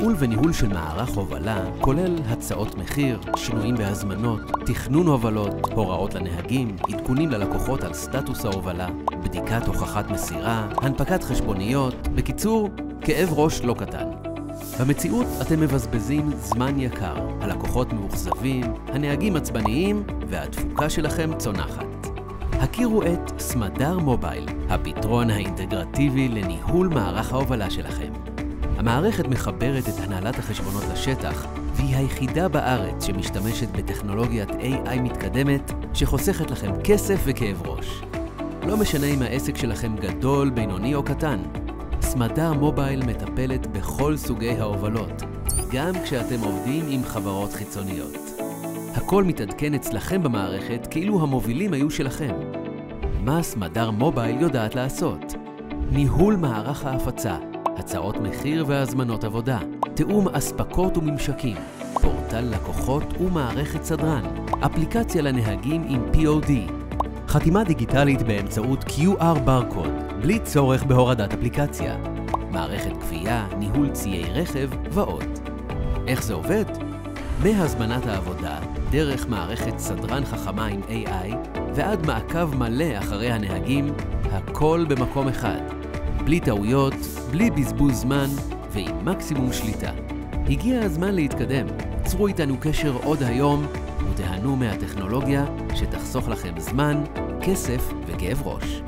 תפעול וניהול של מערך הובלה כולל הצעות מחיר, שינויים בהזמנות, תכנון הובלות, הוראות לנהגים, עדכונים ללקוחות על סטטוס ההובלה, בדיקת הוכחת מסירה, הנפקת חשבוניות, בקיצור, כאב ראש לא קטן. במציאות אתם מבזבזים זמן יקר, הלקוחות מאוכזבים, הנהגים עצבניים והתפוקה שלכם צונחת. הכירו את סמדר מובייל, הפתרון האינטגרטיבי לניהול מערך ההובלה שלכם. המערכת מחברת את הנהלת החשבונות לשטח, והיא היחידה בארץ שמשתמשת בטכנולוגיית AI מתקדמת שחוסכת לכם כסף וכאב ראש. לא משנה אם העסק שלכם גדול, בינוני או קטן, סמדר מובייל מטפלת בכל סוגי ההובלות, גם כשאתם עובדים עם חברות חיצוניות. הכל מתעדכן אצלכם במערכת כאילו המובילים היו שלכם. מה סמדר מובייל יודעת לעשות? ניהול מערך ההפצה, הצעות מחיר והזמנות עבודה, תאום אספקות וממשקים, פורטל לקוחות ומערכת סדרן, אפליקציה לנהגים עם POD, חתימה דיגיטלית באמצעות QR ברקוד, בלי צורך בהורדת אפליקציה, מערכת גבייה, ניהול ציי רכב ועוד. איך זה עובד? מהזמנת העבודה, דרך מערכת סדרן חכמה עם AI, ועד מעקב מלא אחרי הנהגים, הכל במקום אחד. בלי טעויות, בלי בזבוז זמן, ועם מקסימום שליטה. הגיע הזמן להתקדם. צרו איתנו קשר עוד היום, ותיהנו מהטכנולוגיה שתחסוך לכם זמן, כסף וכאב ראש.